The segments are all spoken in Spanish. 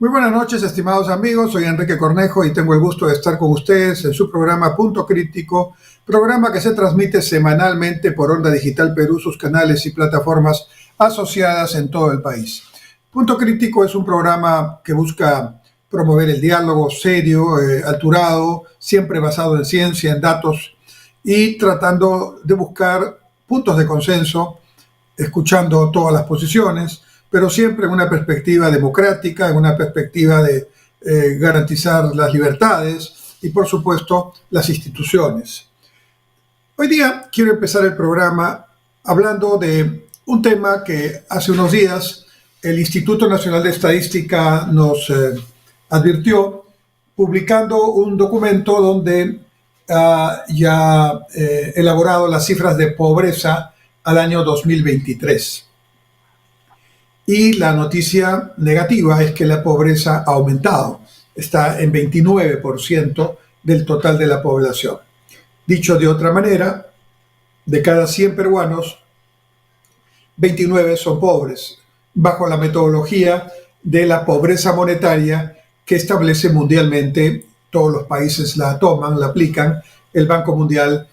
Muy buenas noches, estimados amigos. Soy Enrique Cornejo y tengo el gusto de estar con ustedes en su programa Punto Crítico, programa que se transmite semanalmente por Onda Digital Perú, sus canales y plataformas asociadas en todo el país. Punto Crítico es un programa que busca promover el diálogo serio, alturado, siempre basado en ciencia, en datos y tratando de buscar puntos de consenso, escuchando todas las posiciones, pero siempre en una perspectiva democrática, en una perspectiva de garantizar las libertades y, por supuesto, las instituciones. Hoy día quiero empezar el programa hablando de un tema que hace unos días el Instituto Nacional de Estadística nos advirtió, publicando un documento donde ya ha elaborado las cifras de pobreza al año 2023. Y la noticia negativa es que la pobreza ha aumentado, está en 29% del total de la población. Dicho de otra manera, de cada 100 peruanos, 29 son pobres, bajo la metodología de la pobreza monetaria que establece mundialmente. Todos los países la toman, la aplican, el Banco Mundial,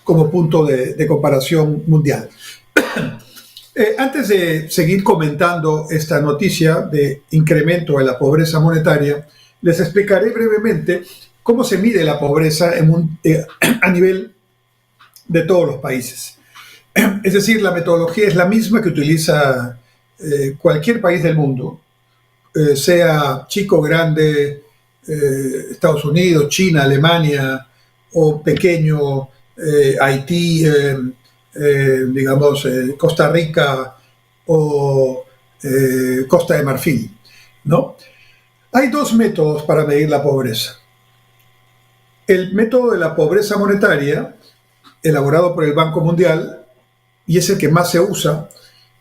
como punto de comparación mundial. Antes de seguir comentando esta noticia de incremento de la pobreza monetaria, les explicaré brevemente cómo se mide la pobreza a nivel de todos los países. Es decir, la metodología es la misma que utiliza cualquier país del mundo, sea chico, grande, Estados Unidos, China, Alemania, o pequeño, Haití, Costa Rica o Costa de Marfil, ¿no? Hay dos métodos para medir la pobreza. El método de la pobreza monetaria, elaborado por el Banco Mundial, y es el que más se usa,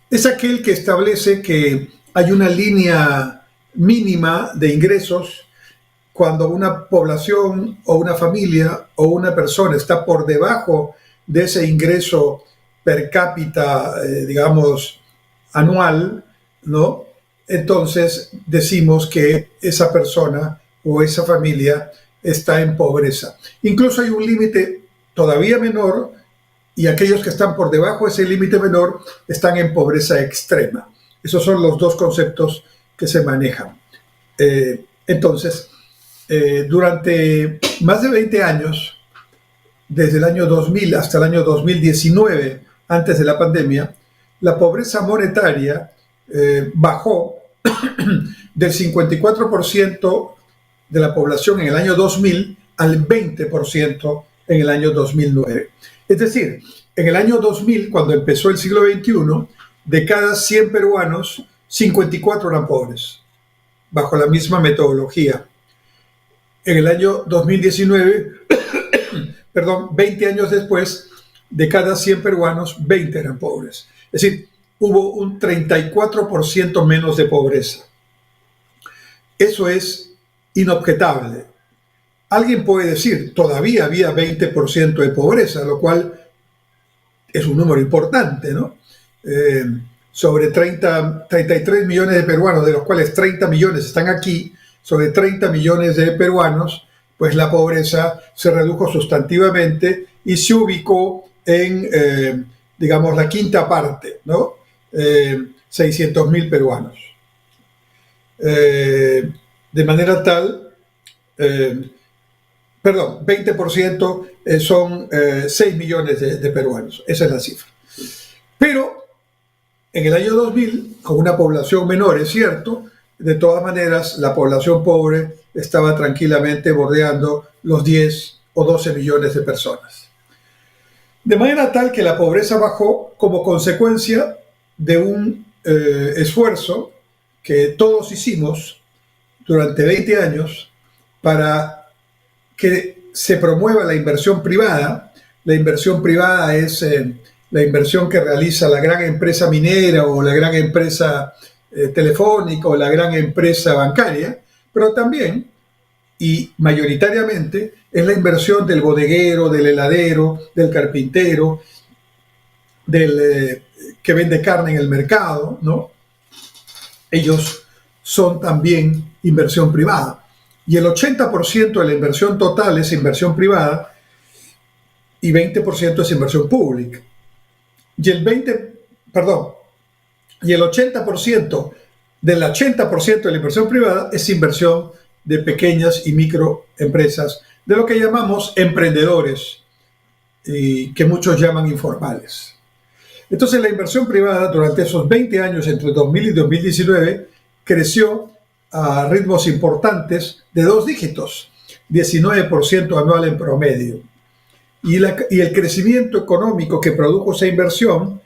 es aquel que establece que hay una línea mínima de ingresos cuando una población o una familia o una persona está por debajo de ese ingreso per cápita, anual, ¿no? Entonces decimos que esa persona o esa familia está en pobreza. Incluso hay un límite todavía menor y aquellos que están por debajo de ese límite menor están en pobreza extrema. Esos son los dos conceptos que se manejan. Durante más de 20 años, desde el año 2000 hasta el año 2019, antes de la pandemia, la pobreza monetaria bajó del 54% de la población en el año 2000 al 20% en el año 2009. Es decir, en el año 2000, cuando empezó el siglo XXI, de cada 100 peruanos, 54 eran pobres, bajo la misma metodología. En el año 2019, 20 años después, de cada 100 peruanos, 20 eran pobres. Es decir, hubo un 34% menos de pobreza. Eso es inobjetable. Alguien puede decir, todavía había 20% de pobreza, lo cual es un número importante, ¿no? Sobre 33 millones de peruanos, de los cuales 30 millones están aquí, sobre 30 millones de peruanos, pues la pobreza se redujo sustantivamente y se ubicó en, la quinta parte, ¿no? 600.000 peruanos. De manera tal, 20% son 6 millones de peruanos, esa es la cifra. Pero en el año 2000, con una población menor, es cierto, de todas maneras, la población pobre estaba tranquilamente bordeando los 10 o 12 millones de personas. De manera tal que la pobreza bajó como consecuencia de un esfuerzo que todos hicimos durante 20 años para que se promueva la inversión privada. La inversión privada es la inversión que realiza la gran empresa minera o la gran empresa telefónica o la gran empresa bancaria, pero también y mayoritariamente es la inversión del bodeguero, del heladero, del carpintero, del que vende carne en el mercado, ¿no? ellos son también inversión privada. Y el 80% de la inversión total es inversión privada y 20% es inversión pública. Y y el 80% del 80% de la inversión privada es inversión de pequeñas y microempresas, de lo que llamamos emprendedores, y que muchos llaman informales. Entonces la inversión privada durante esos 20 años, entre 2000 y 2019, creció a ritmos importantes de 2 dígitos, 19% anual en promedio. Y el crecimiento económico que produjo esa inversión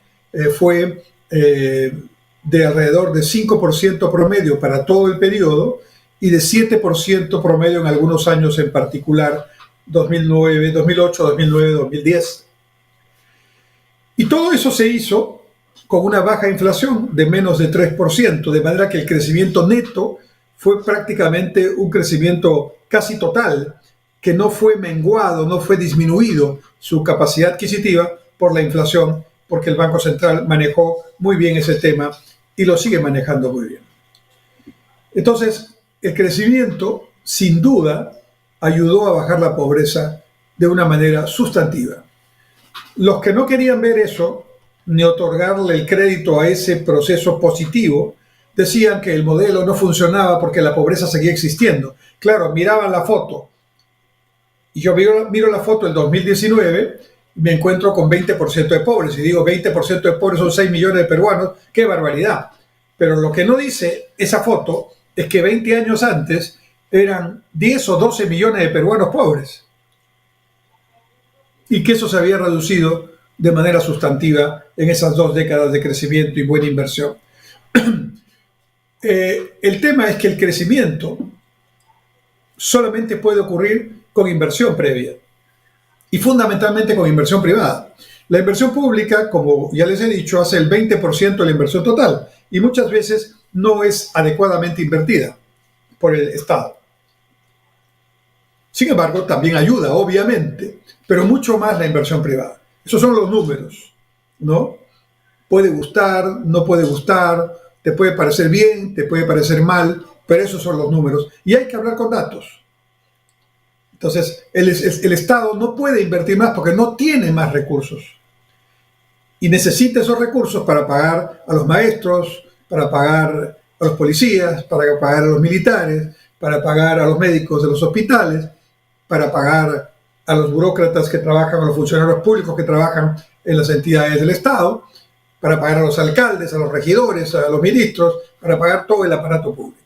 fue de alrededor de 5% promedio para todo el periodo y de 7% promedio en algunos años en particular, 2009, 2008, 2009, 2010. Y todo eso se hizo con una baja inflación de menos de 3%, de manera que el crecimiento neto fue prácticamente un crecimiento casi total, que no fue menguado, no fue disminuido su capacidad adquisitiva por la inflación, porque el Banco Central manejó muy bien ese tema y lo sigue manejando muy bien. Entonces, el crecimiento, sin duda, ayudó a bajar la pobreza de una manera sustantiva. Los que no querían ver eso, ni otorgarle el crédito a ese proceso positivo, decían que el modelo no funcionaba porque la pobreza seguía existiendo. Claro, miraban la foto. Y yo miro la foto del 2019 y me encuentro con 20% de pobres. Y digo, 20% de pobres son 6 millones de peruanos. ¡Qué barbaridad! Pero lo que no dice esa foto es que 20 años antes eran 10 o 12 millones de peruanos pobres. Y que eso se había reducido de manera sustantiva en esas 2 décadas de crecimiento y buena inversión. El tema es que el crecimiento solamente puede ocurrir con inversión previa y fundamentalmente con inversión privada. La inversión pública, como ya les he dicho, hace el 20% de la inversión total y muchas veces no es adecuadamente invertida por el Estado. Sin embargo, también ayuda, obviamente, pero mucho más la inversión privada. Esos son los números, ¿no? Puede gustar, no puede gustar, te puede parecer bien, te puede parecer mal, pero esos son los números. Y hay que hablar con datos. Entonces, el Estado no puede invertir más porque no tiene más recursos. Y necesita esos recursos para pagar a los maestros, para pagar a los policías, para pagar a los militares, para pagar a los médicos de los hospitales, para pagar a los burócratas que trabajan, a los funcionarios públicos que trabajan en las entidades del Estado, para pagar a los alcaldes, a los regidores, a los ministros, para pagar todo el aparato público.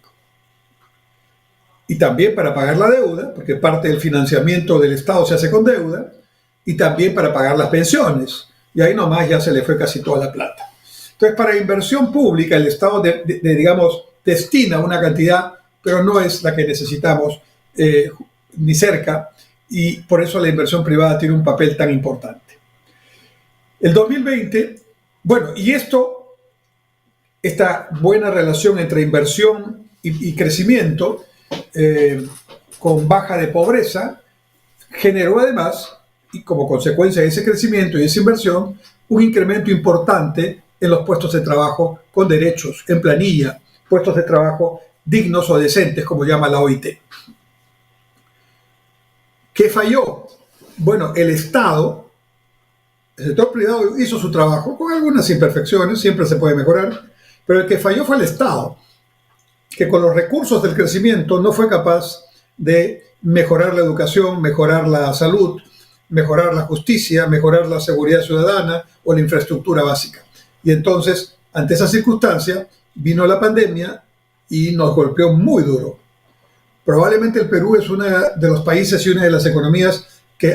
Y también para pagar la deuda, porque parte del financiamiento del Estado se hace con deuda, y también para pagar las pensiones. Y ahí nomás ya se le fue casi toda la plata. Entonces, para inversión pública, el Estado, digamos, destina una cantidad, pero no es la que necesitamos ni cerca, y por eso la inversión privada tiene un papel tan importante. El 2020, bueno, y esta buena relación entre inversión y crecimiento, con baja de pobreza, generó además, y como consecuencia de ese crecimiento y esa inversión, un incremento importante en los puestos de trabajo con derechos, en planilla, puestos de trabajo dignos o decentes, como llama la OIT. ¿Qué falló? Bueno, el sector privado hizo su trabajo con algunas imperfecciones, siempre se puede mejorar, pero el que falló fue el Estado, que con los recursos del crecimiento no fue capaz de mejorar la educación, mejorar la salud, mejorar la justicia, mejorar la seguridad ciudadana o la infraestructura básica. Y entonces, ante esa circunstancia, vino la pandemia y nos golpeó muy duro. Probablemente el Perú es uno de los países y una de las economías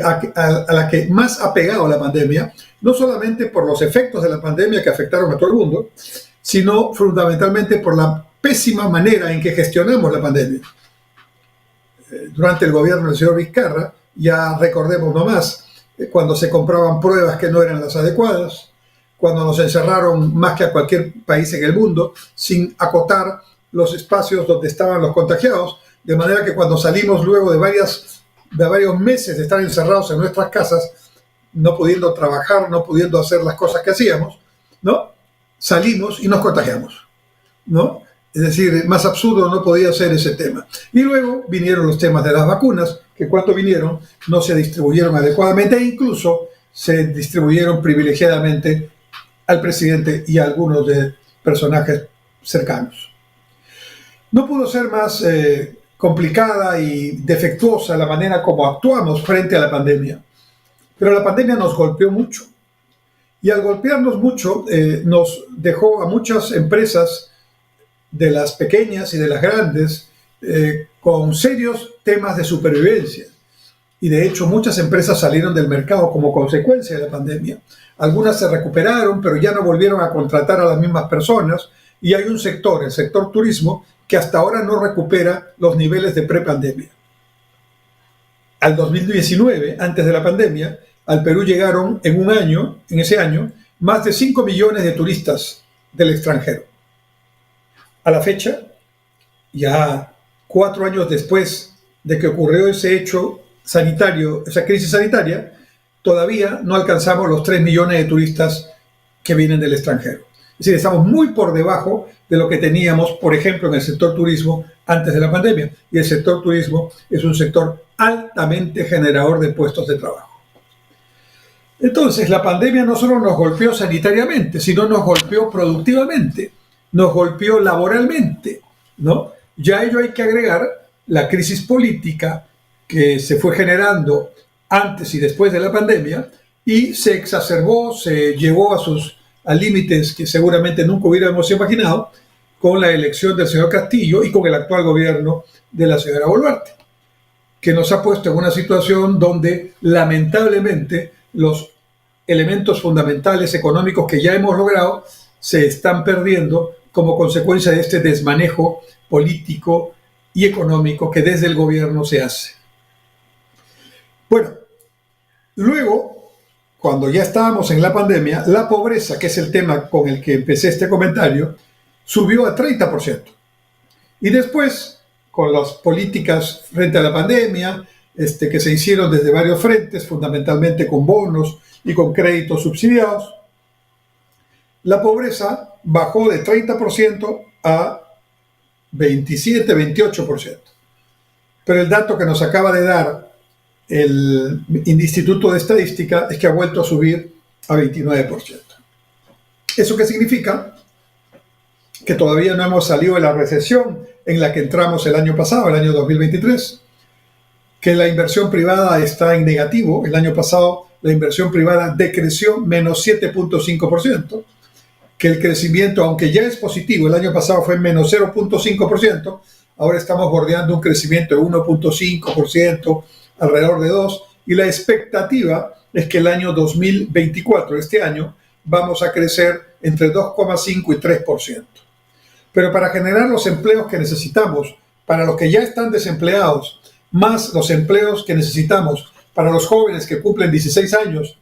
a la que más ha pegado la pandemia, no solamente por los efectos de la pandemia que afectaron a todo el mundo, sino fundamentalmente por la pésima manera en que gestionamos la pandemia. Durante el gobierno del señor Vizcarra, ya recordemos nomás, cuando se compraban pruebas que no eran las adecuadas, cuando nos encerraron más que a cualquier país en el mundo, sin acotar los espacios donde estaban los contagiados, de manera que cuando salimos luego de varios meses de estar encerrados en nuestras casas, no pudiendo trabajar, no pudiendo hacer las cosas que hacíamos, ¿no? Salimos y nos contagiamos, ¿no? Es decir, más absurdo no podía ser ese tema. Y luego vinieron los temas de las vacunas, que cuando vinieron no se distribuyeron adecuadamente e incluso se distribuyeron privilegiadamente al presidente y a algunos de personajes cercanos. No pudo ser más complicada y defectuosa la manera como actuamos frente a la pandemia, pero la pandemia nos golpeó mucho y al golpearnos mucho nos dejó a muchas empresas de las pequeñas y de las grandes con serios temas de supervivencia. Y de hecho muchas empresas salieron del mercado como consecuencia de la pandemia. Algunas se recuperaron, pero ya no volvieron a contratar a las mismas personas. Y hay un sector, el sector turismo, que hasta ahora no recupera los niveles de prepandemia. Al 2019, antes de la pandemia, al Perú llegaron en ese año, más de 5 millones de turistas del extranjero. A la fecha, ya 4 años después de que ocurrió ese hecho sanitario, esa crisis sanitaria, todavía no alcanzamos los 3 millones de turistas que vienen del extranjero. Es decir, estamos muy por debajo de lo que teníamos, por ejemplo, en el sector turismo antes de la pandemia. Y el sector turismo es un sector altamente generador de puestos de trabajo. Entonces, la pandemia no solo nos golpeó sanitariamente, sino nos golpeó productivamente, nos golpeó laboralmente, ¿no? Ya a ello hay que agregar la crisis política que se fue generando antes y después de la pandemia y se exacerbó, se llevó a límites que seguramente nunca hubiéramos imaginado con la elección del señor Castillo y con el actual gobierno de la señora Boluarte, que nos ha puesto en una situación donde lamentablemente los elementos fundamentales económicos que ya hemos logrado se están perdiendo como consecuencia de este desmanejo político y económico que desde el gobierno se hace. Bueno, luego, cuando ya estábamos en la pandemia, la pobreza, que es el tema con el que empecé este comentario, subió a 30%. Y después, con las políticas frente a la pandemia, que se hicieron desde varios frentes, fundamentalmente con bonos y con créditos subsidiados, la pobreza bajó de 30% a 27-28%. Pero el dato que nos acaba de dar el Instituto de Estadística es que ha vuelto a subir a 29%. ¿Eso qué significa? Que todavía no hemos salido de la recesión en la que entramos el año pasado, el año 2023, que la inversión privada está en negativo. El año pasado la inversión privada decreció menos 7.5%, que el crecimiento, aunque ya es positivo, el año pasado fue menos 0.5%, ahora estamos bordeando un crecimiento de 1.5%, alrededor de 2%, y la expectativa es que el año 2024, este año, vamos a crecer entre 2,5 y 3%. Pero para generar los empleos que necesitamos, para los que ya están desempleados, más los empleos que necesitamos para los jóvenes que cumplen 16 años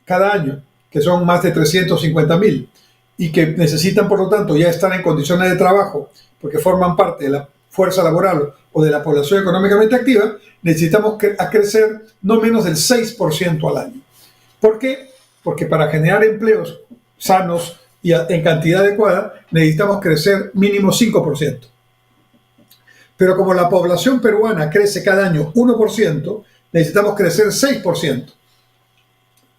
cada año, que son más de 350,000, y que necesitan, por lo tanto, ya estar en condiciones de trabajo, porque forman parte de la fuerza laboral o de la población económicamente activa, necesitamos crecer no menos del 6% al año. ¿Por qué? Porque para generar empleos sanos y en cantidad adecuada, necesitamos crecer mínimo 5%. Pero como la población peruana crece cada año 1%, necesitamos crecer 6%.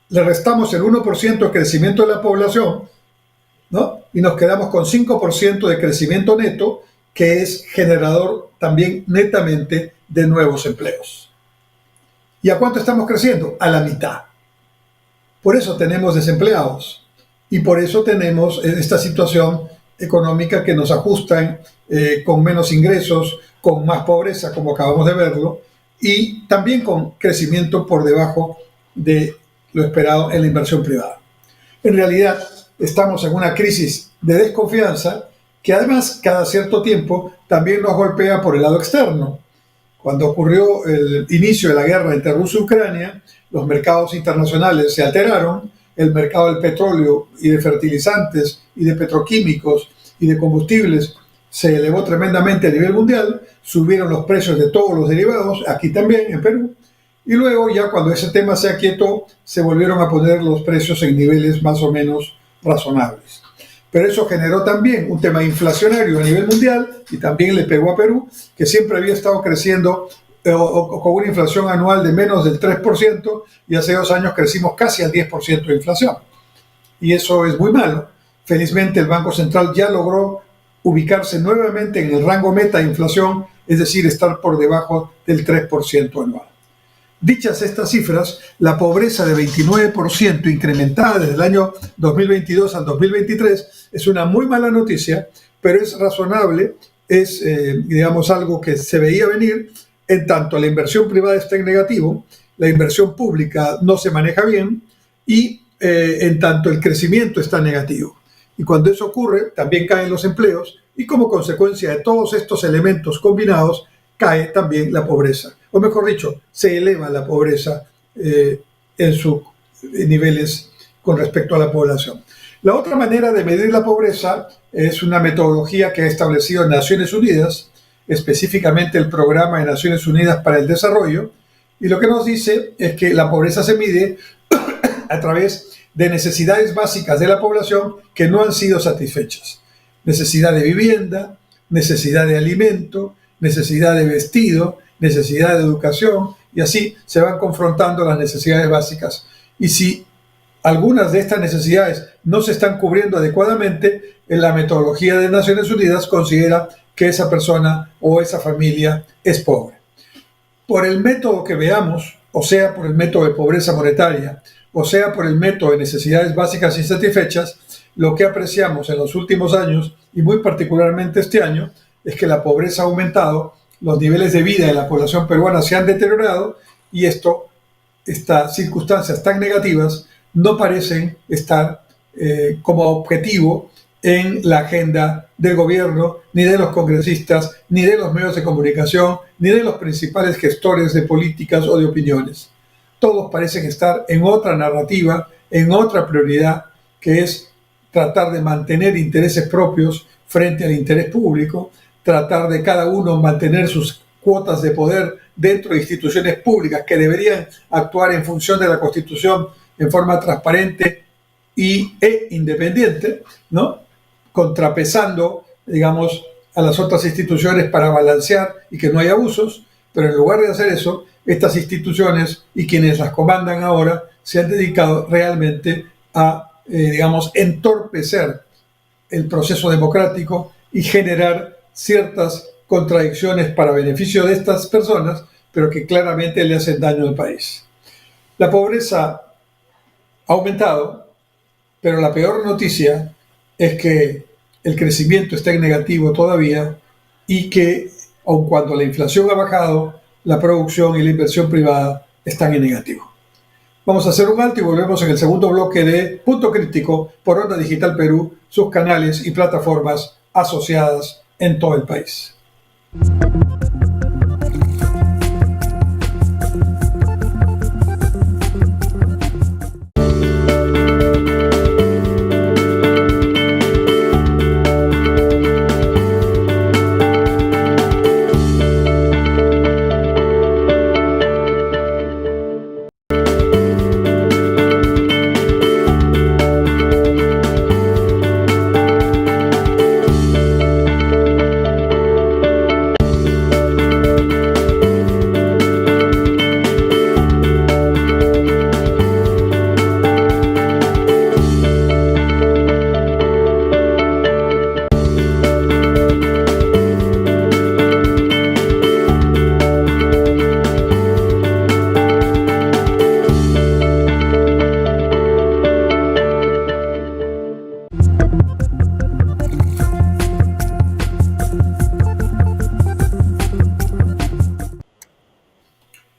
Le restamos el 1% de crecimiento de la población, ¿no? Y nos quedamos con 5% de crecimiento neto, que es generador también netamente de nuevos empleos. ¿Y a cuánto estamos creciendo? A la mitad. Por eso tenemos desempleados y por eso tenemos esta situación económica que nos ajustan con menos ingresos, con más pobreza, como acabamos de verlo, y también con crecimiento por debajo de lo esperado en la inversión privada. En realidad, estamos en una crisis de desconfianza que además cada cierto tiempo también nos golpea por el lado externo. Cuando ocurrió el inicio de la guerra entre Rusia y Ucrania, los mercados internacionales se alteraron, el mercado del petróleo y de fertilizantes y de petroquímicos y de combustibles se elevó tremendamente a nivel mundial, subieron los precios de todos los derivados, aquí también en Perú, y luego ya cuando ese tema se aquietó, se volvieron a poner los precios en niveles más o menos razonables. pero eso generó también un tema inflacionario a nivel mundial y también le pegó a Perú, que siempre había estado creciendo con una inflación anual de menos del 3% y hace 2 años crecimos casi al 10% de inflación. Y eso es muy malo. Felizmente el Banco Central ya logró ubicarse nuevamente en el rango meta de inflación, es decir, estar por debajo del 3% anual. Dichas estas cifras, la pobreza de 29% incrementada desde el año 2022 al 2023 es una muy mala noticia, pero es razonable, es digamos algo que se veía venir, en tanto la inversión privada está en negativo, la inversión pública no se maneja bien y en tanto el crecimiento está negativo. Y cuando eso ocurre, también caen los empleos y como consecuencia de todos estos elementos combinados, cae también la pobreza. O mejor dicho, se eleva la pobreza en sus niveles con respecto a la población. La otra manera de medir la pobreza es una metodología que ha establecido Naciones Unidas, específicamente el Programa de Naciones Unidas para el Desarrollo, y lo que nos dice es que la pobreza se mide a través de necesidades básicas de la población que no han sido satisfechas. Necesidad de vivienda, necesidad de alimento, necesidad de vestido, necesidad de educación, y así se van confrontando las necesidades básicas. Y si algunas de estas necesidades no se están cubriendo adecuadamente, en la metodología de Naciones Unidas considera que esa persona o esa familia es pobre. Por el método que veamos, o sea, por el método de pobreza monetaria, o sea, por el método de necesidades básicas insatisfechas, lo que apreciamos en los últimos años, y muy particularmente este año, es que la pobreza ha aumentado, los niveles de vida de la población peruana se han deteriorado y estas circunstancias tan negativas no parecen estar como objetivo en la agenda del gobierno, ni de los congresistas, ni de los medios de comunicación, ni de los principales gestores de políticas o de opiniones. Todos parecen estar en otra narrativa, en otra prioridad, que es tratar de mantener intereses propios frente al interés público, tratar de cada uno mantener sus cuotas de poder dentro de instituciones públicas que deberían actuar en función de la Constitución en forma transparente e independiente, ¿no? Contrapesando, digamos, a las otras instituciones para balancear y que no haya abusos, pero en lugar de hacer eso, estas instituciones y quienes las comandan ahora se han dedicado realmente a, digamos, entorpecer el proceso democrático y generar ciertas contradicciones para beneficio de estas personas, pero que claramente le hacen daño al país. La pobreza ha aumentado, pero la peor noticia es que el crecimiento está en negativo todavía y que, aun cuando la inflación ha bajado, la producción y la inversión privada están en negativo. Vamos a hacer un alto y volvemos en el segundo bloque de Punto Crítico por Onda Digital Perú, sus canales y plataformas asociadas en todo el país.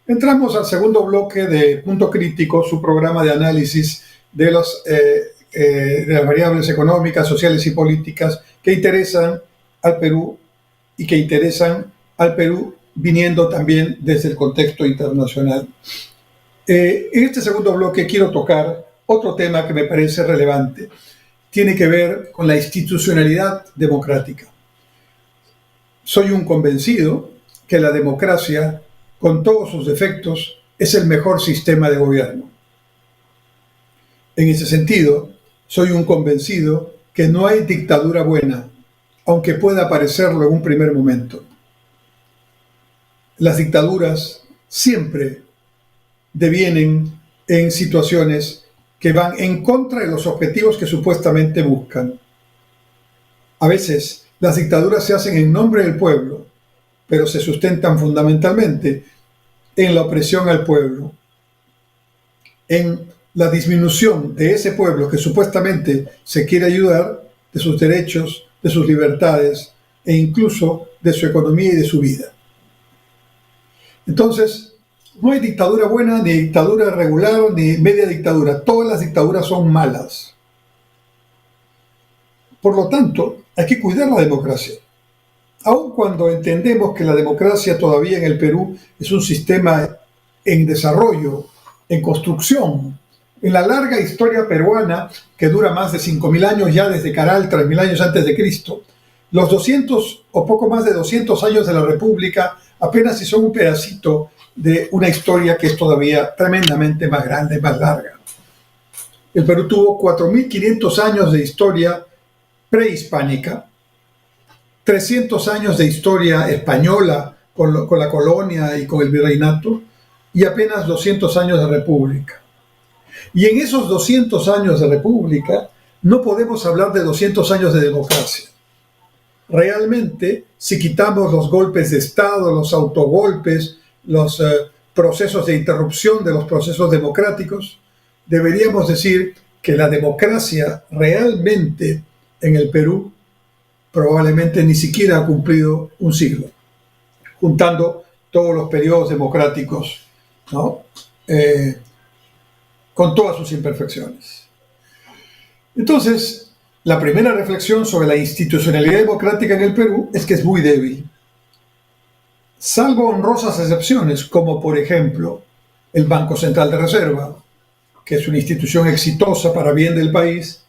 Entramos al segundo bloque de Punto Crítico, su programa de análisis de las variables económicas, sociales y políticas que interesan al Perú y que interesan al Perú viniendo también desde el contexto internacional. En este segundo bloque quiero tocar otro tema que me parece relevante. Tiene que ver con la institucionalidad democrática. Soy un convencido que la democracia, con todos sus defectos, es el mejor sistema de gobierno. En ese sentido, soy un convencido que no hay dictadura buena, aunque pueda parecerlo en un primer momento. Las dictaduras siempre devienen en situaciones que van en contra de los objetivos que supuestamente buscan. A veces las dictaduras se hacen en nombre del pueblo, pero se sustentan fundamentalmente en la opresión al pueblo, en la disminución de ese pueblo que supuestamente se quiere ayudar, de sus derechos, de sus libertades e incluso de su economía y de su vida. Entonces, no hay dictadura buena, ni dictadura regular, ni media dictadura. Todas las dictaduras son malas. Por lo tanto, hay que cuidar la democracia. Aun cuando entendemos que la democracia todavía en el Perú es un sistema en desarrollo, en construcción, en la larga historia peruana, que dura más de 5.000 años ya desde Caral, 3.000 años antes de Cristo, los 200 o poco más de 200 años de la República apenas si son un pedacito de una historia que es todavía tremendamente más grande, más larga. El Perú tuvo 4.500 años de historia prehispánica, 300 años de historia española con la colonia y con el virreinato, y apenas 200 años de república. Y en esos 200 años de república no podemos hablar de 200 años de democracia. Realmente, si quitamos los golpes de Estado, los autogolpes, los procesos de interrupción de los procesos democráticos, deberíamos decir que la democracia realmente en el Perú probablemente ni siquiera ha cumplido un siglo, juntando todos los periodos democráticos, ¿no? Con todas sus imperfecciones. Entonces, la primera reflexión sobre la institucionalidad democrática en el Perú es que es muy débil. Salvo honrosas excepciones, como por ejemplo el Banco Central de Reserva, que es una institución exitosa para bien del país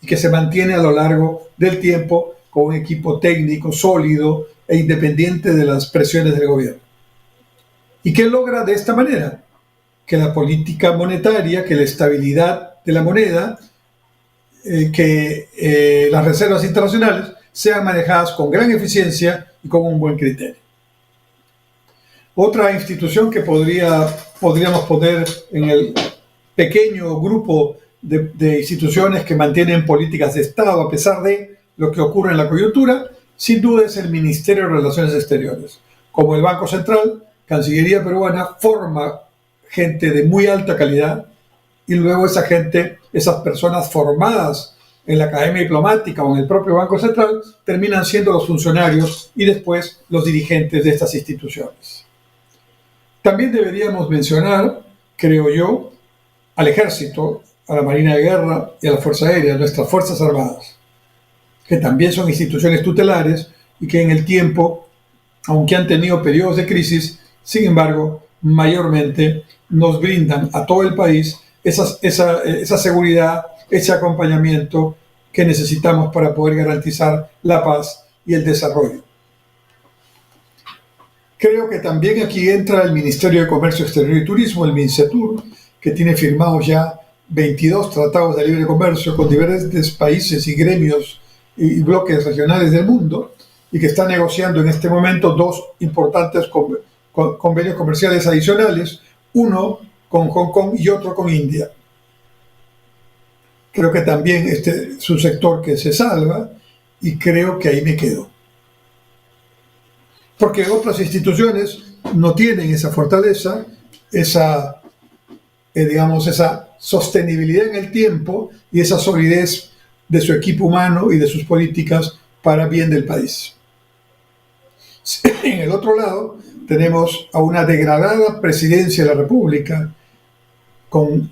y que se mantiene a lo largo del tiempo con un equipo técnico sólido e independiente de las presiones del gobierno. ¿Y qué logra de esta manera? Que la política monetaria, que la estabilidad de la moneda, que las reservas internacionales sean manejadas con gran eficiencia y con un buen criterio. Otra institución que podríamos poner en el pequeño grupo de instituciones que mantienen políticas de Estado a pesar de lo que ocurre en la coyuntura, sin duda es el Ministerio de Relaciones Exteriores. Como el Banco Central, Cancillería peruana forma gente de muy alta calidad y luego esa gente, esas personas formadas en la Academia Diplomática o en el propio Banco Central, terminan siendo los funcionarios y después los dirigentes de estas instituciones. También deberíamos mencionar, creo yo, al Ejército, a la Marina de Guerra y a la Fuerza Aérea, nuestras Fuerzas Armadas, que también son instituciones tutelares y que en el tiempo, aunque han tenido periodos de crisis, sin embargo, mayormente nos brindan a todo el país esa seguridad, ese acompañamiento que necesitamos para poder garantizar la paz y el desarrollo. Creo que también aquí entra el Ministerio de Comercio Exterior y Turismo, el MINCETUR, que tiene firmados ya 22 tratados de libre comercio con diferentes países y gremios y bloques regionales del mundo, y que está negociando en este momento 2 importantes convenios comerciales adicionales, uno con Hong Kong y otro con India. Creo que también este es un sector que se salva y creo que ahí me quedo. Porque otras instituciones no tienen esa fortaleza, esa sostenibilidad en el tiempo y esa solidez de su equipo humano y de sus políticas para bien del país. En el otro lado, tenemos a una degradada presidencia de la República, con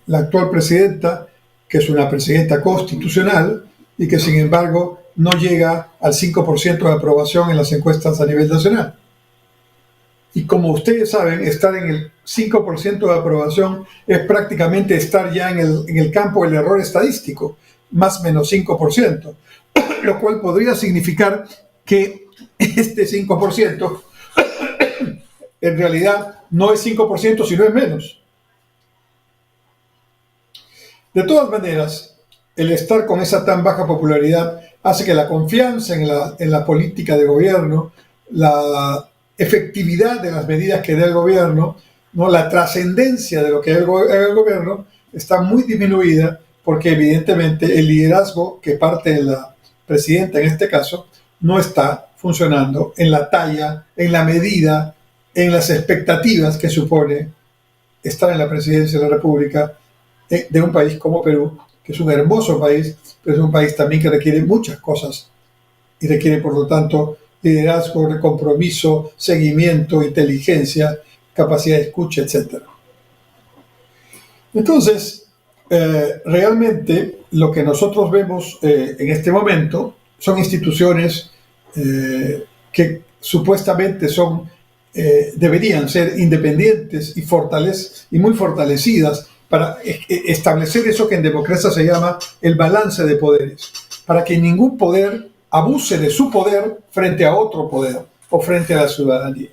la actual presidenta, que es una presidenta constitucional y que sin embargo no llega al 5% de aprobación en las encuestas a nivel nacional. Y como ustedes saben, estar en el 5% de aprobación es prácticamente estar ya en el campo del error estadístico, más o menos 5%, lo cual podría significar que este 5% en realidad no es 5%, sino es menos. De todas maneras, el estar con esa tan baja popularidad hace que la confianza en la política de gobierno, la efectividad de las medidas que da el gobierno, ¿no? La trascendencia de lo que haga el gobierno está muy disminuida porque evidentemente el liderazgo que parte de la presidenta en este caso no está funcionando en la talla, en la medida, en las expectativas que supone estar en la presidencia de la República de un país como Perú, que es un hermoso país, pero es un país también que requiere muchas cosas y requiere, por lo tanto, liderazgo, compromiso, seguimiento, inteligencia, capacidad de escucha, etc. Entonces, realmente lo que nosotros vemos en este momento son instituciones que supuestamente deberían ser independientes y muy fortalecidas para establecer eso que en democracia se llama el balance de poderes, para que ningún poder abuse de su poder frente a otro poder o frente a la ciudadanía.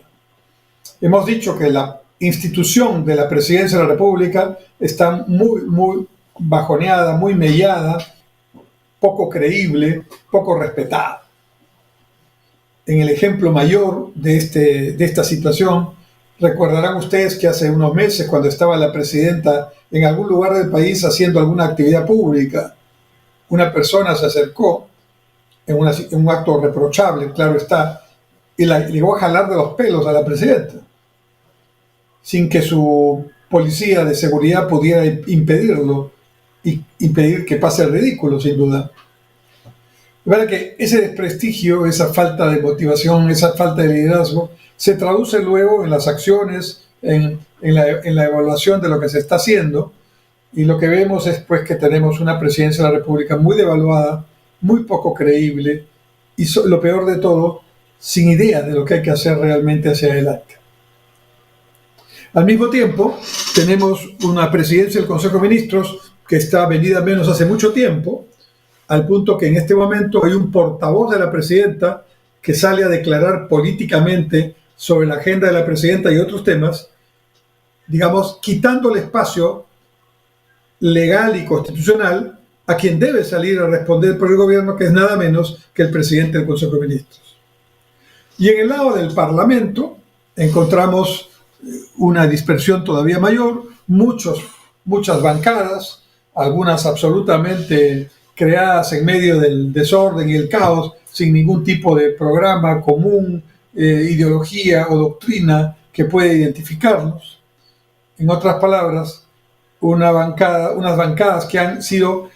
Hemos dicho que la institución de la presidencia de la República está muy bajoneada, muy mellada, poco creíble, poco respetada. En el ejemplo mayor de esta situación, recordarán ustedes que hace unos meses, cuando estaba la presidenta en algún lugar del país haciendo alguna actividad pública, una persona se acercó en un acto reprochable, claro está, y le llegó a jalar de los pelos a la presidenta, sin que su policía de seguridad pudiera impedirlo y impedir que pase el ridículo, sin duda. De verdad que ese desprestigio, esa falta de motivación, esa falta de liderazgo, se traduce luego en las acciones, en la evaluación de lo que se está haciendo, y lo que vemos es pues que tenemos una presidencia de la República muy devaluada, muy poco creíble, y lo peor de todo, sin idea de lo que hay que hacer realmente hacia adelante. Al mismo tiempo, tenemos una presidencia del Consejo de Ministros que está venida menos hace mucho tiempo, al punto que en este momento hay un portavoz de la presidenta que sale a declarar políticamente sobre la agenda de la presidenta y otros temas, digamos, quitando el espacio legal y constitucional a quien debe salir a responder por el gobierno, que es nada menos que el presidente del Consejo de Ministros. Y en el lado del Parlamento encontramos una dispersión todavía mayor, muchas bancadas, algunas absolutamente creadas en medio del desorden y el caos, sin ningún tipo de programa común, ideología o doctrina que pueda identificarlos. En otras palabras, unas bancadas que han sido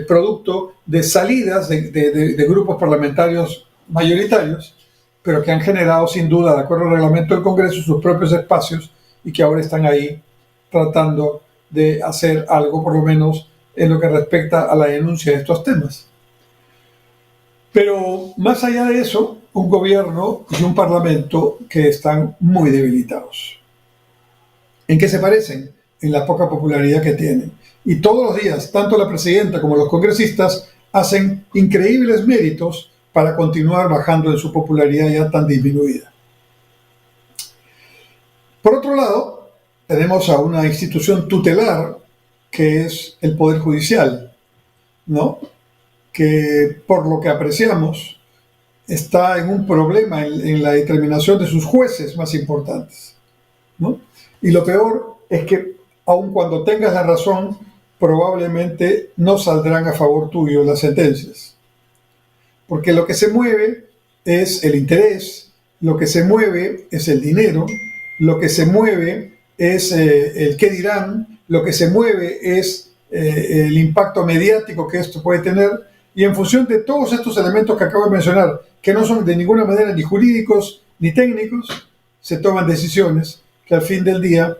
producto de salidas de grupos parlamentarios mayoritarios, pero que han generado sin duda, de acuerdo al reglamento del Congreso, sus propios espacios y que ahora están ahí tratando de hacer algo, por lo menos en lo que respecta a la denuncia de estos temas. Pero más allá de eso, un gobierno y un parlamento que están muy debilitados. ¿En qué se parecen? En la poca popularidad que tienen. Y todos los días, tanto la presidenta como los congresistas hacen increíbles méritos para continuar bajando en su popularidad ya tan disminuida. Por otro lado, tenemos a una institución tutelar que es el Poder Judicial, ¿no? Que por lo que apreciamos está en un problema en la determinación de sus jueces más importantes, ¿no? Y lo peor es que aun cuando tengas la razón, probablemente no saldrán a favor tuyo las sentencias. Porque lo que se mueve es el interés, lo que se mueve es el dinero, lo que se mueve es el qué dirán, lo que se mueve es el impacto mediático que esto puede tener, y en función de todos estos elementos que acabo de mencionar, que no son de ninguna manera ni jurídicos ni técnicos, se toman decisiones que al fin del día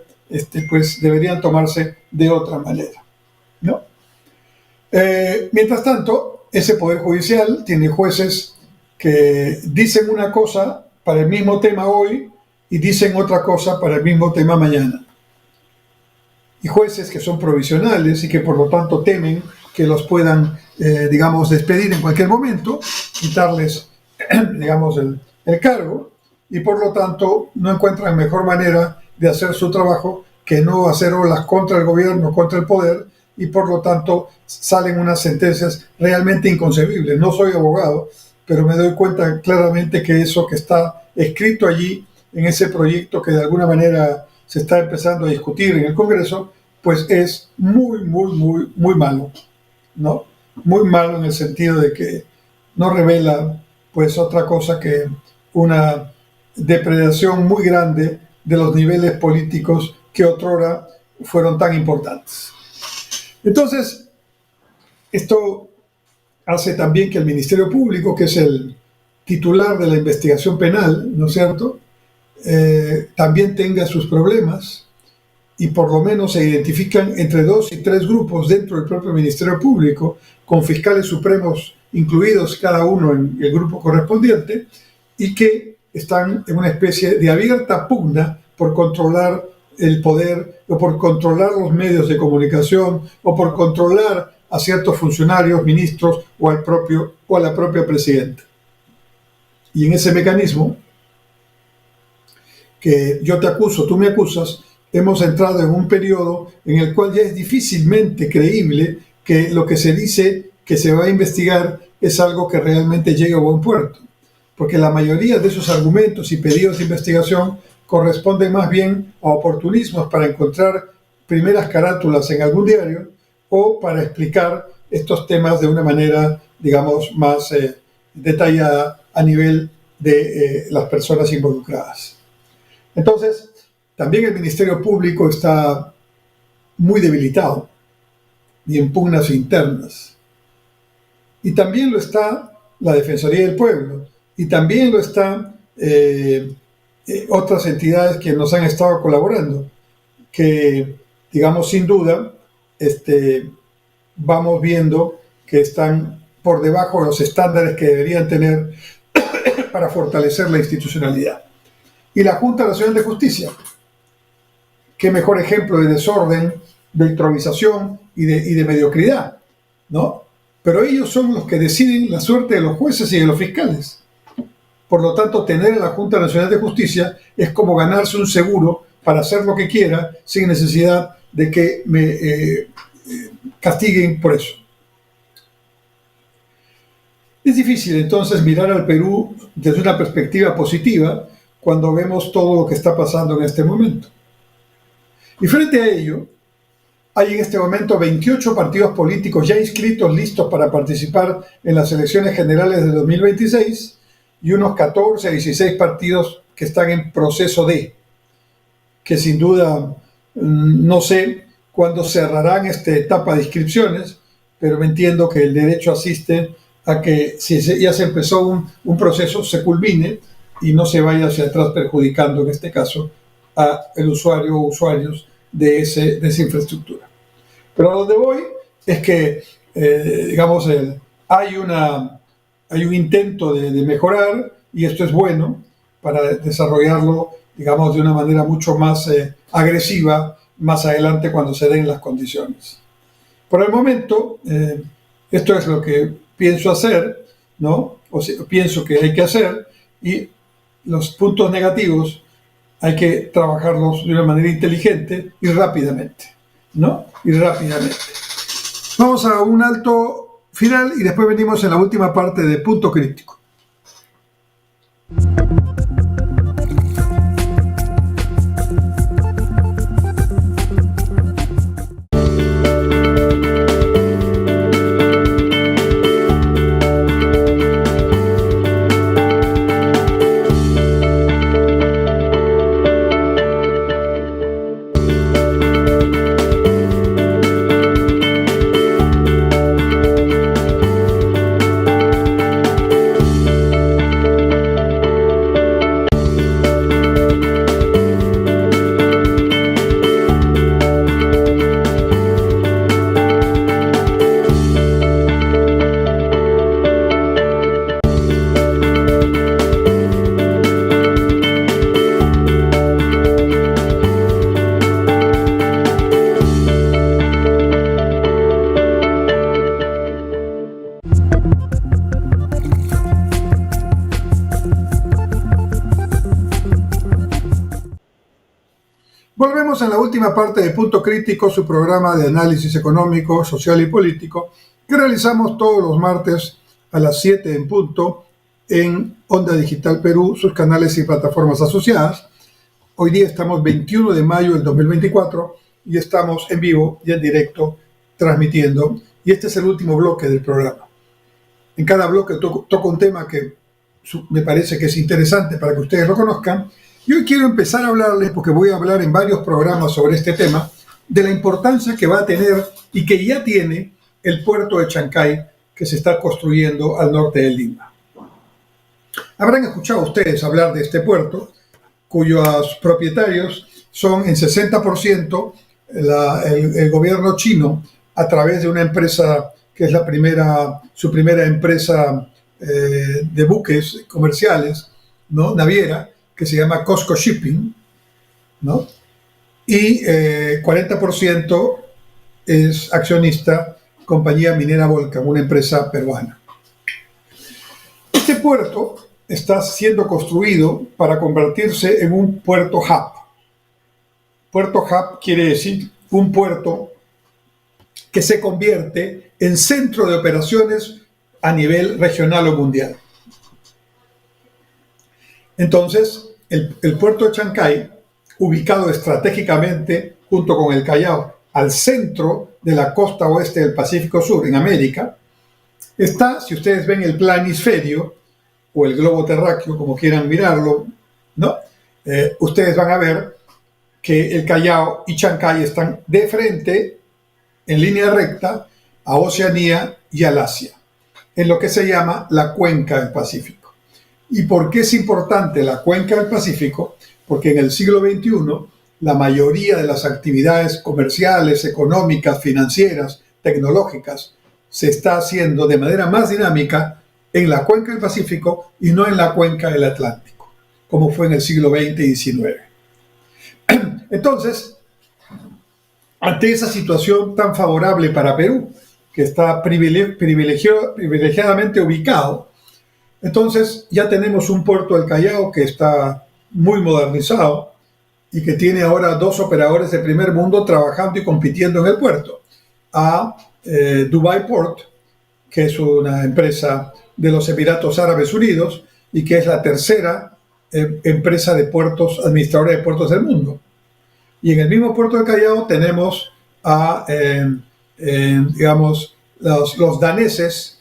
pues deberían tomarse de otra manera, ¿no? Mientras tanto, ese Poder Judicial tiene jueces que dicen una cosa para el mismo tema hoy y dicen otra cosa para el mismo tema mañana. Y jueces que son provisionales y que por lo tanto temen que los puedan, digamos, despedir en cualquier momento, quitarles, digamos, el cargo, y por lo tanto no encuentran mejor manera de hacer su trabajo que no hacer olas contra el gobierno, contra el poder, y por lo tanto salen unas sentencias realmente inconcebibles. No soy abogado, pero me doy cuenta claramente que eso que está escrito allí en ese proyecto que de alguna manera se está empezando a discutir en el Congreso, pues es muy, muy, muy, muy malo, ¿no? Muy malo en el sentido de que no revela pues otra cosa que una depredación muy grande de los niveles políticos que otrora fueron tan importantes. Entonces, esto hace también que el Ministerio Público, que es el titular de la investigación penal, ¿no es cierto?, también tenga sus problemas, y por lo menos se identifican entre 2 y 3 grupos dentro del propio Ministerio Público, con fiscales supremos incluidos cada uno en el grupo correspondiente, y que están en una especie de abierta pugna por controlar el poder, o por controlar los medios de comunicación, o por controlar a ciertos funcionarios, ministros, o a la propia presidenta. Y en ese mecanismo, que yo te acuso, tú me acusas, hemos entrado en un periodo en el cual ya es difícilmente creíble que lo que se dice que se va a investigar es algo que realmente llegue a buen puerto, porque la mayoría de esos argumentos y pedidos de investigación corresponden más bien a oportunismos para encontrar primeras carátulas en algún diario o para explicar estos temas de una manera, digamos, más detallada a nivel de las personas involucradas. Entonces, también el Ministerio Público está muy debilitado y en pugnas internas. Y también lo está la Defensoría del Pueblo, y también lo están otras entidades que nos han estado colaborando, que, digamos, sin duda, vamos viendo que están por debajo de los estándares que deberían tener para fortalecer la institucionalidad. Y la Junta Nacional de Justicia, qué mejor ejemplo de desorden, de improvisación y de mediocridad, ¿no? Pero ellos son los que deciden la suerte de los jueces y de los fiscales. Por lo tanto, tener a la Junta Nacional de Justicia es como ganarse un seguro para hacer lo que quiera sin necesidad de que me castiguen por eso. Es difícil entonces mirar al Perú desde una perspectiva positiva cuando vemos todo lo que está pasando en este momento. Y frente a ello, hay en este momento 28 partidos políticos ya inscritos, listos para participar en las elecciones generales de 2026, y unos 14 a 16 partidos que están en proceso que sin duda no sé cuándo cerrarán esta etapa de inscripciones, pero me entiendo que el derecho asiste a que si ya se empezó un proceso, se culmine y no se vaya hacia atrás perjudicando en este caso a el usuario o usuarios de esa infraestructura. Pero a donde voy es que, digamos, hay un intento de mejorar, y esto es bueno para desarrollarlo, digamos, de una manera mucho más agresiva más adelante cuando se den las condiciones. Por el momento, esto es lo que pienso hacer, ¿no? O sea, pienso que hay que hacer, y los puntos negativos hay que trabajarlos de una manera inteligente y rápidamente, ¿no? Y rápidamente. Vamos a un alto final y después venimos en la última parte de Punto Crítico. Estamos en la última parte de Punto Crítico, su programa de análisis económico, social y político, que realizamos todos los martes a las 7 en punto en Onda Digital Perú, sus canales y plataformas asociadas. Hoy día estamos 21 de mayo del 2024 y estamos en vivo y en directo transmitiendo. Y este es el último bloque del programa. En cada bloque toco un tema que me parece que es interesante para que ustedes lo conozcan. Y hoy quiero empezar a hablarles, porque voy a hablar en varios programas sobre este tema, de la importancia que va a tener y que ya tiene el puerto de Chancay que se está construyendo al norte de Lima. Habrán escuchado ustedes hablar de este puerto, cuyos propietarios son en 60% el gobierno chino, a través de una empresa que es su primera empresa de buques comerciales, ¿no? Naviera, que se llama COSCO Shipping, ¿no? Y 40% es accionista Compañía Minera Volcan, una empresa peruana. Este puerto está siendo construido para convertirse en un puerto hub. Puerto hub quiere decir un puerto que se convierte en centro de operaciones a nivel regional o mundial. Entonces, el puerto de Chancay, ubicado estratégicamente junto con el Callao al centro de la costa oeste del Pacífico Sur, en América, está, si ustedes ven el planisferio o el globo terráqueo, como quieran mirarlo, ¿no? Ustedes van a ver que el Callao y Chancay están de frente, en línea recta, a Oceanía y al Asia, en lo que se llama la cuenca del Pacífico. ¿Y por qué es importante la cuenca del Pacífico? Porque en el siglo XXI la mayoría de las actividades comerciales, económicas, financieras, tecnológicas, se está haciendo de manera más dinámica en la cuenca del Pacífico y no en la cuenca del Atlántico, como fue en el siglo XX y XIX. Entonces, ante esa situación tan favorable para Perú, que está privilegiadamente ubicado, entonces ya tenemos un puerto del Callao que está muy modernizado y que tiene ahora 2 operadores de primer mundo trabajando y compitiendo en el puerto. Dubai Port, que es una empresa de los Emiratos Árabes Unidos y que es la tercera empresa de puertos, administradora de puertos del mundo. Y en el mismo puerto del Callao tenemos digamos, los daneses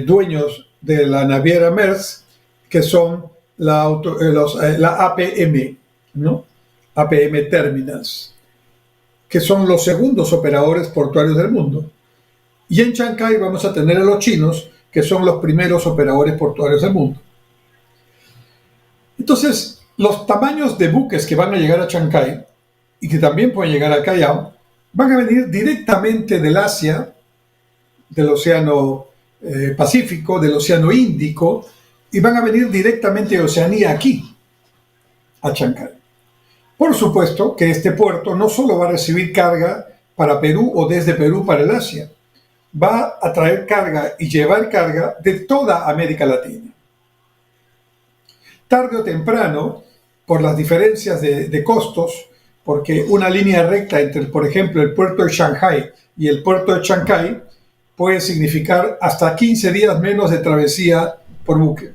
dueños de la naviera Maersk, que son la APM, ¿no? APM Terminals, que son los segundos operadores portuarios del mundo. Y en Chancay vamos a tener a los chinos, que son los primeros operadores portuarios del mundo. Entonces, los tamaños de buques que van a llegar a Chancay y que también pueden llegar al Callao van a venir directamente del Asia, del Océano Pacífico, del Océano Índico, y van a venir directamente de Oceanía aquí, a Chancay. Por supuesto que este puerto no solo va a recibir carga para Perú o desde Perú para el Asia, va a traer carga y llevar carga de toda América Latina. Tarde o temprano, por las diferencias de costos, porque una línea recta entre, por ejemplo, el puerto de Shanghái y el puerto de Chancay puede significar hasta 15 días menos de travesía por buque.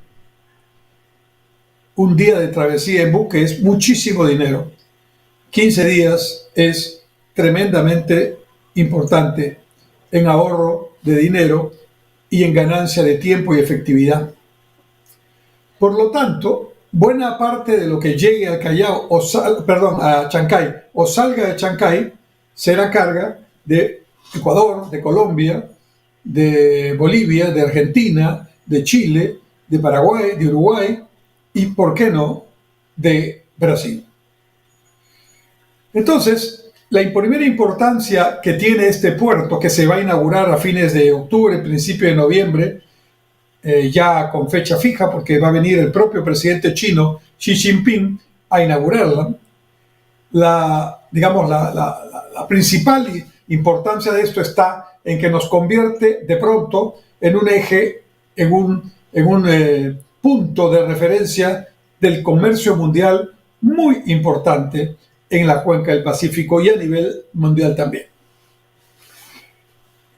Un día de travesía en buque es muchísimo dinero. 15 días es tremendamente importante en ahorro de dinero y en ganancia de tiempo y efectividad. Por lo tanto, buena parte de lo que llegue al Callao a Chancay o salga de Chancay será carga de Ecuador, de Colombia, de Bolivia, de Argentina, de Chile, de Paraguay, de Uruguay y, ¿por qué no?, de Brasil. Entonces, la primera importancia que tiene este puerto, que se va a inaugurar a fines de octubre, principio de noviembre, ya con fecha fija, porque va a venir el propio presidente chino, Xi Jinping, a inaugurarla. La principal importancia de esto está en que nos convierte de pronto en un eje, en un punto de referencia del comercio mundial muy importante en la cuenca del Pacífico y a nivel mundial también.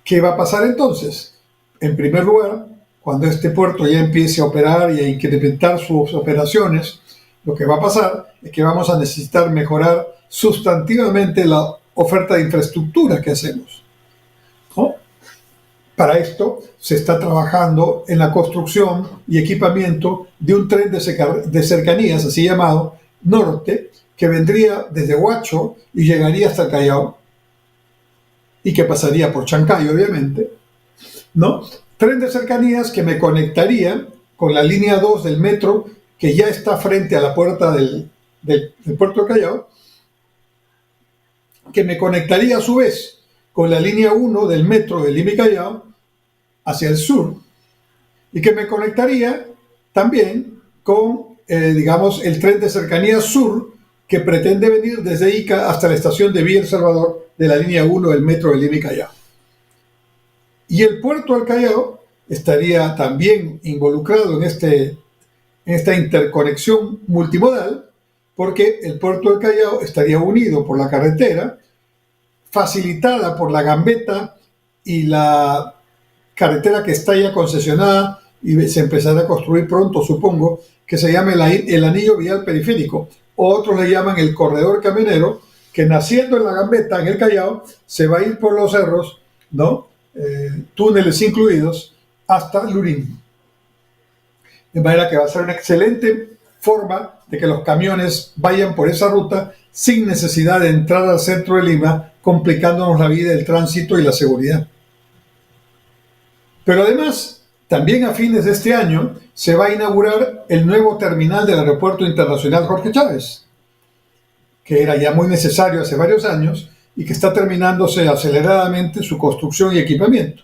¿Qué va a pasar entonces? En primer lugar, cuando este puerto ya empiece a operar y a incrementar sus operaciones, lo que va a pasar es que vamos a necesitar mejorar sustantivamente la oferta de infraestructura que hacemos, ¿no? Para esto se está trabajando en la construcción y equipamiento de un tren de cercanías, así llamado, norte, que vendría desde Huacho y llegaría hasta el Callao, y que pasaría por Chancay, obviamente, ¿no? Tren de cercanías que me conectaría con la línea 2 del metro, que ya está frente a la puerta del puerto de Callao, que me conectaría a su vez con la línea 1 del metro de Lima y Callao hacia el sur, y que me conectaría también con, digamos, el tren de cercanías sur, que pretende venir desde Ica hasta la estación de Villa El Salvador de la línea 1 del metro de Lima y Callao. Y el puerto del Callao estaría también involucrado en esta interconexión multimodal, porque el puerto del Callao estaría unido por la carretera, facilitada por la Gambetta y la carretera que está ya concesionada y se empezará a construir pronto, supongo, que se llama el anillo vial periférico, o otros le llaman el corredor camionero, que naciendo en la Gambetta, en el Callao, se va a ir por los cerros, ¿no? Túneles incluidos, hasta Lurín. De manera que va a ser una excelente forma de que los camiones vayan por esa ruta sin necesidad de entrar al centro de Lima, complicándonos la vida, el tránsito y la seguridad. Pero además, también a fines de este año, se va a inaugurar el nuevo terminal del Aeropuerto Internacional Jorge Chávez, que era ya muy necesario hace varios años y que está terminándose aceleradamente su construcción y equipamiento.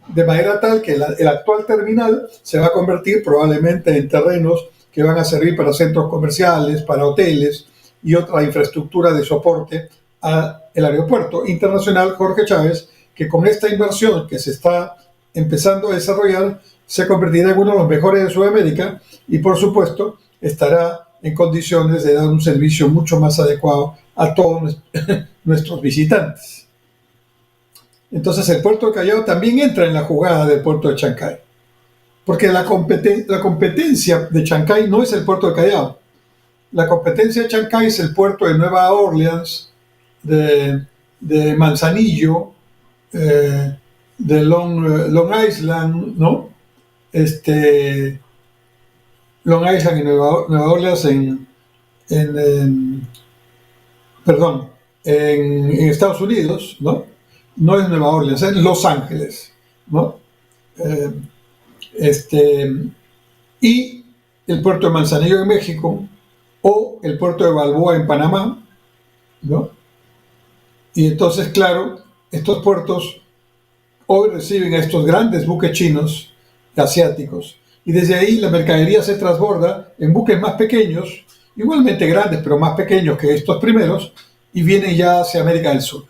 De manera tal que el actual terminal se va a convertir probablemente en terrenos que van a servir para centros comerciales, para hoteles y otra infraestructura de soporte al Aeropuerto Internacional Jorge Chávez, que con esta inversión que se está empezando a desarrollar se convertirá en uno de los mejores de Sudamérica y, por supuesto, estará en condiciones de dar un servicio mucho más adecuado a todos nuestros visitantes. Entonces el puerto de Callao también entra en la jugada del puerto de Chancay, porque la competencia de Chancay no es el puerto de Callao. La competencia de Chancay es el puerto de Nueva Orleans, de Manzanillo, de Long Island, ¿no? Long Island y Nueva Orleans en Estados Unidos, ¿no? No es Nueva Orleans, es Los Ángeles, ¿no? Y el puerto de Manzanillo en México, o el puerto de Balboa en Panamá, ¿no? Y entonces, claro, estos puertos hoy reciben a estos grandes buques chinos, asiáticos, y desde ahí la mercadería se transborda en buques más pequeños, igualmente grandes, pero más pequeños que estos primeros, y vienen ya hacia América del Sur.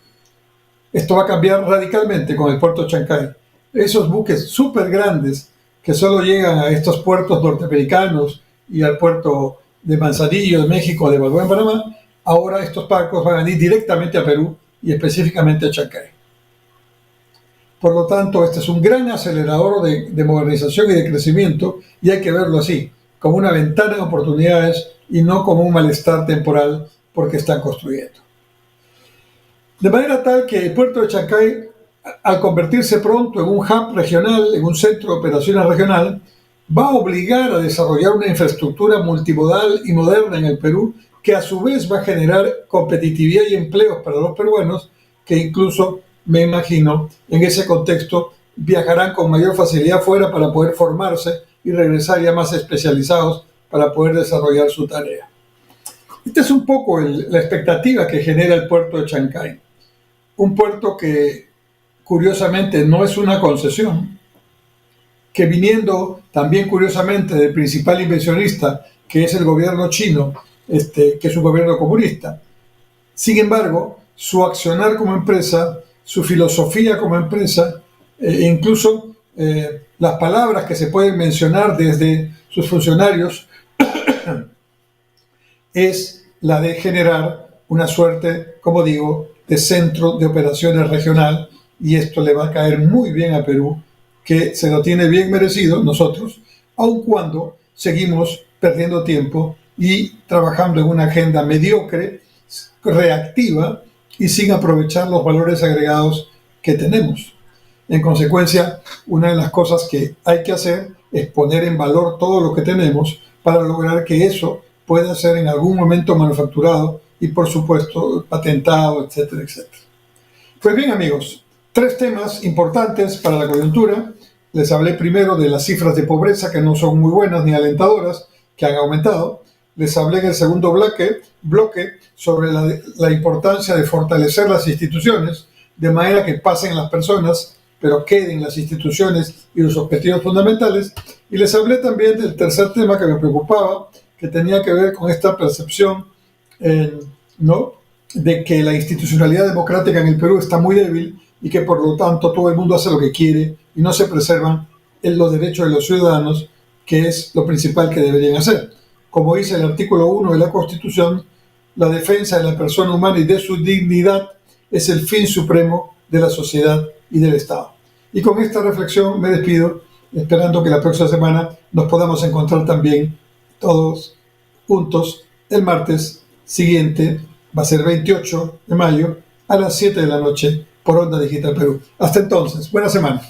Esto va a cambiar radicalmente con el puerto de Chancay. Esos buques súper grandes que solo llegan a estos puertos norteamericanos y al puerto de Manzanillo, de México, de Balboa en Panamá, ahora estos barcos van a ir directamente a Perú y específicamente a Chancay. Por lo tanto, este es un gran acelerador de modernización y de crecimiento, y hay que verlo así, como una ventana de oportunidades y no como un malestar temporal porque están construyendo. De manera tal que el puerto de Chancay, al convertirse pronto en un hub regional, en un centro de operaciones regional, va a obligar a desarrollar una infraestructura multimodal y moderna en el Perú, que a su vez va a generar competitividad y empleos para los peruanos, que incluso, me imagino, en ese contexto viajarán con mayor facilidad fuera para poder formarse y regresar ya más especializados para poder desarrollar su tarea. Esta es un poco la expectativa que genera el puerto de Chancay. Un puerto que, curiosamente, no es una concesión, que viniendo también curiosamente del principal inversionista, que es el gobierno chino, que es un gobierno comunista. Sin embargo, su accionar como empresa, su filosofía como empresa, incluso las palabras que se pueden mencionar desde sus funcionarios, es la de generar una suerte, como digo, de centro de operaciones regional, y esto le va a caer muy bien a Perú, que se lo tiene bien merecido nosotros, aun cuando seguimos perdiendo tiempo y trabajando en una agenda mediocre, reactiva y sin aprovechar los valores agregados que tenemos. En consecuencia, una de las cosas que hay que hacer es poner en valor todo lo que tenemos para lograr que eso pueda ser en algún momento manufacturado y, por supuesto, patentado, etcétera, etcétera. Pues bien, amigos, 3 temas importantes para la coyuntura. Les hablé primero de las cifras de pobreza, que no son muy buenas ni alentadoras, que han aumentado. Les hablé en el segundo bloque sobre la importancia de fortalecer las instituciones, de manera que pasen las personas, pero queden las instituciones y los objetivos fundamentales. Y les hablé también del tercer tema que me preocupaba, que tenía que ver con esta percepción, ¿no?, de que la institucionalidad democrática en el Perú está muy débil y que por lo tanto todo el mundo hace lo que quiere y no se preservan los derechos de los ciudadanos, que es lo principal que deberían hacer. Como dice el artículo 1 de la Constitución, la defensa de la persona humana y de su dignidad es el fin supremo de la sociedad y del Estado. Y con esta reflexión me despido, esperando que la próxima semana nos podamos encontrar también todos juntos el martes siguiente. Va a ser 28 de mayo a las 7 de la noche por Onda Digital Perú. Hasta entonces, buena semana.